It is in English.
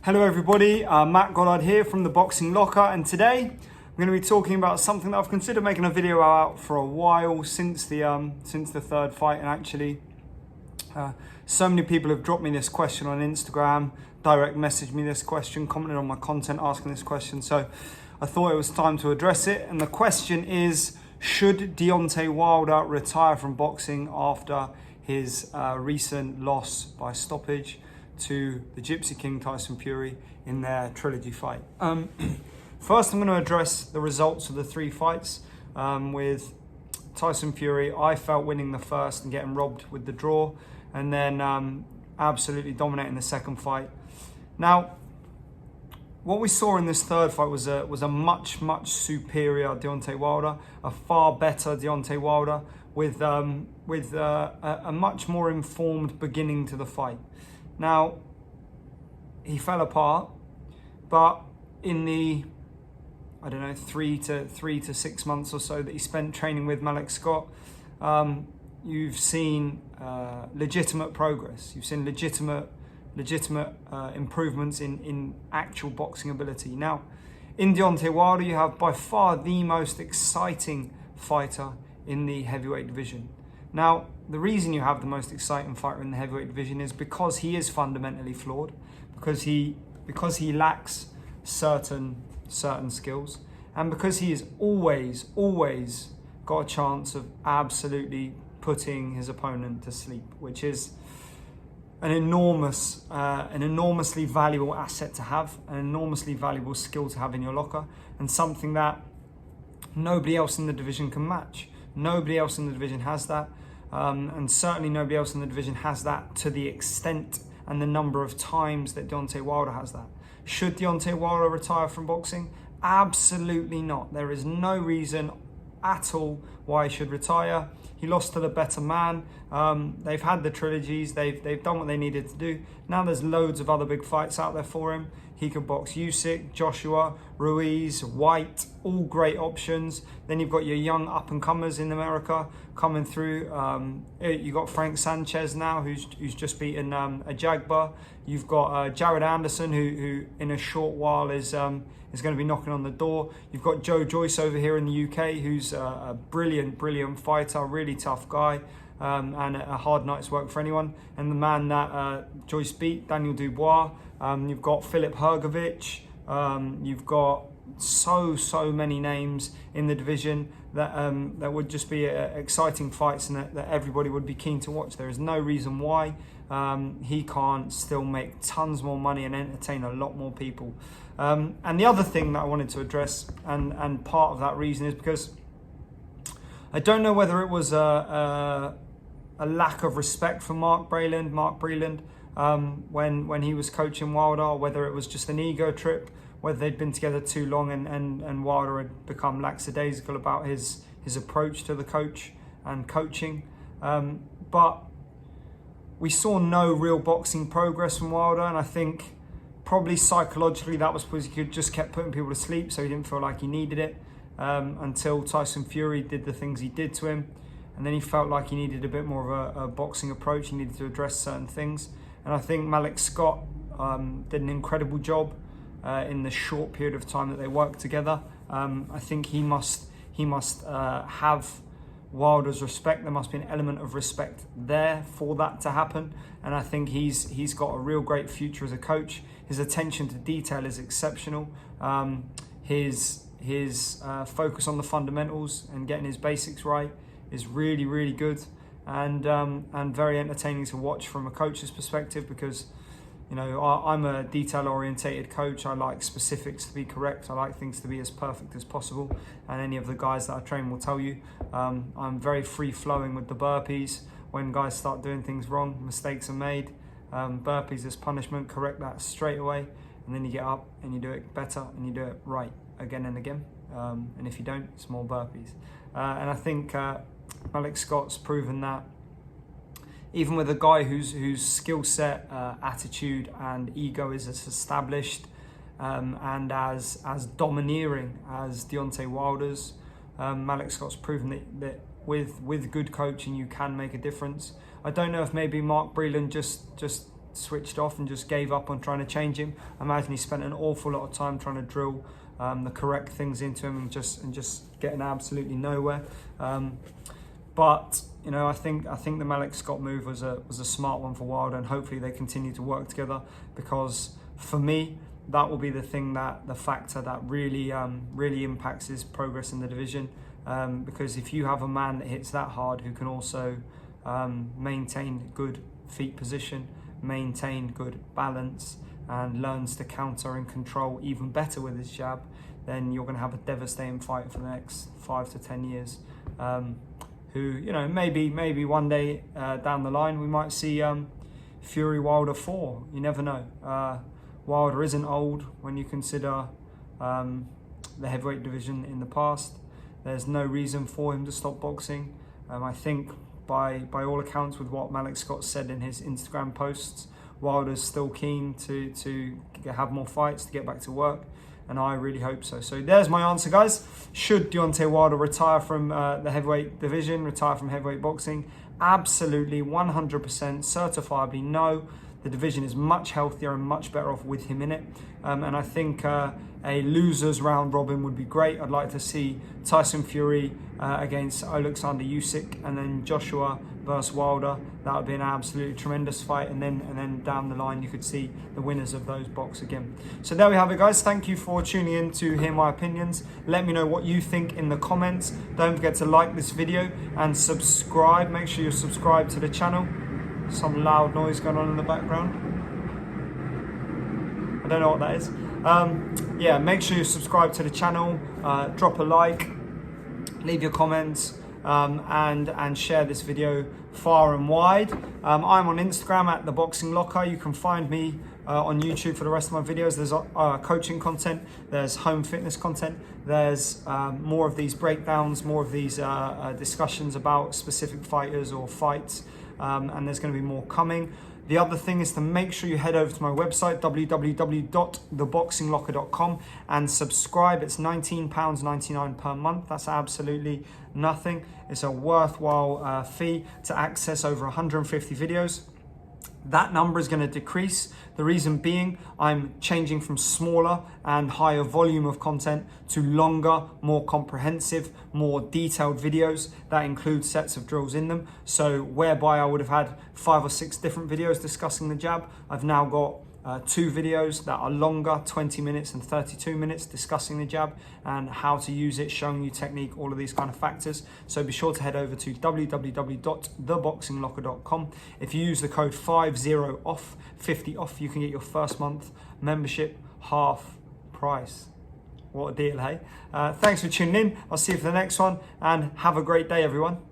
Hello everybody, Matt Goddard here from the Boxing Locker, and today I'm going to be talking about something that I've considered making a video out for a while since the third fight. And actually so many people have dropped me this question on Instagram, direct messaged me this question, commented on my content asking this question, so I thought it was time to address it. And the question is, should Deontay Wilder retire from boxing after his recent loss by stoppage to the Gypsy King Tyson Fury in their trilogy fight? First, I'm going to address the results of the three fights. With Tyson Fury, I felt winning the first and getting robbed with the draw, and then absolutely dominating the second fight. Now, what we saw in this third fight was a much superior Deontay Wilder, a far better Deontay Wilder with a much more informed beginning to the fight. Now, he fell apart, but in the, I don't know, three to 6 months or so that he spent training with Malik, you've seen legitimate progress. You've seen legitimate improvements in actual boxing ability. Now, in Deontay Wilder, you have by far the most exciting fighter in the heavyweight division. Now, the reason you have the most exciting fighter in the heavyweight division is because he is fundamentally flawed, because he lacks certain skills, and because he has always got a chance of absolutely putting his opponent to sleep, which is an enormously valuable asset to have, an enormously valuable skill to have in your locker, and something that nobody else in the division can match. Nobody else in the division has that. And certainly nobody else in the division has that to the extent and the number of times that Deontay Wilder has that. Should Deontay Wilder retire from boxing? Absolutely not. There is no reason at all why he should retire. He lost to the better man. They've had the trilogies. They've done what they needed to do. Now there's loads of other big fights out there for him. He could box Usyk, Joshua, Ruiz, White, all great options. Then you've got your young up-and-comers in America coming through. You've got Frank Sanchez now, who's just beaten a Jagba. You've got Jared Anderson, who in a short while is going to be knocking on the door. You've got Joe Joyce over here in the UK, who's a brilliant fighter, really tough guy, and a hard night's work for anyone. And the man that Joyce beat, Daniel Dubois. You've got Filip Hrgovic. You've got so many names in the division that would just be exciting fights, and that everybody would be keen to watch. There is no reason why he can't still make tons more money and entertain a lot more people. And the other thing that I wanted to address, and part of that reason, is because I don't know whether it was a lack of respect for Mark Breland, when he was coaching Wilder, whether it was just an ego trip, whether they'd been together too long and Wilder had become lackadaisical about his approach to the coach and coaching. But we saw no real boxing progress from Wilder, and I think probably psychologically that was because he just kept putting people to sleep, so he didn't feel like he needed it, until Tyson Fury did the things he did to him. And then he felt like he needed a bit more of a boxing approach. He needed to address certain things. And I think Malik did an incredible job in the short period of time that they worked together. I think he must have Wilder's respect. There must be an element of respect there for that to happen. And I think he's got a real great future as a coach. His attention to detail is exceptional. His focus on the fundamentals and getting his basics right is really good, and very entertaining to watch from a coach's perspective, because I'm a detail-orientated coach. I like specifics to be correct. I like things to be as perfect as possible, and any of the guys that I train will tell you. I'm very free-flowing with the burpees. When guys start doing things wrong, mistakes are made. Burpees as punishment, correct that straight away, and then you get up and you do it better and you do it right again and again. And if you don't, it's more burpees. And I think Malik Scott's proven that, even with a guy whose skill set, attitude and ego is as established and as domineering as Deontay Wilder's, Malik Scott's proven that with good coaching you can make a difference. I don't know if maybe Mark Breland just switched off and just gave up on trying to change him. I imagine he spent an awful lot of time trying to drill the correct things into him and just getting absolutely nowhere. But you know, I think the Malik Scott move was a smart one for Wilder, and hopefully they continue to work together, because for me, that will be the factor that really impacts his progress in the division. Because if you have a man that hits that hard, who can also maintain good feet position, maintain good balance, and learns to counter and control even better with his jab, then you're going to have a devastating fight for the next 5 to 10 years. Who, you know, maybe one day down the line we might see Fury Wilder 4. You never know. Wilder isn't old when you consider the heavyweight division in the past. There's no reason for him to stop boxing. I think by all accounts, with what Malik Scott said in his Instagram posts, Wilder's still keen to have more fights, to get back to work, and I really hope so. So there's my answer, guys. Should Deontay Wilder retire from the heavyweight division, retire from heavyweight boxing? Absolutely, 100%, certifiably no. The division is much healthier and much better off with him in it. And I think a losers round robin would be great. I'd like to see Tyson Fury against Alexander Usyk, and then Joshua versus Wilder. That would be an absolutely tremendous fight. And then down the line, you could see the winners of those box again. So there we have it, guys. Thank you for tuning in to hear my opinions. Let me know what you think in the comments. Don't forget to like this video and subscribe. Make sure you're subscribed to the channel. Some loud noise going on in the background. I don't know what that is. Yeah, make sure you subscribe to the channel, drop a like, leave your comments, and share this video far and wide. I'm on Instagram at The Boxing Locker. You can find me on YouTube for the rest of my videos. There's coaching content, there's home fitness content, there's more of these breakdowns, more of these discussions about specific fighters or fights. And there's going to be more coming. The other thing is to make sure you head over to my website, www.theboxinglocker.com, and subscribe. It's £19.99 per month. That's absolutely nothing. It's a worthwhile fee to access over 150 videos. That number is going to decrease. The reason being, I'm changing from smaller and higher volume of content to longer, more comprehensive, more detailed videos that include sets of drills in them. So whereby I would have had 5 or 6 different videos discussing the jab, I've now got 2 videos that are longer, 20 minutes and 32 minutes, discussing the jab and how to use it, showing you technique, all of these kind of factors. So be sure to head over to www.theboxinglocker.com. If you use the code 50OFF, 50 off, you can get your first month membership half price. What a deal, hey? Thanks for tuning in. I'll see you for the next one, and have a great day, everyone.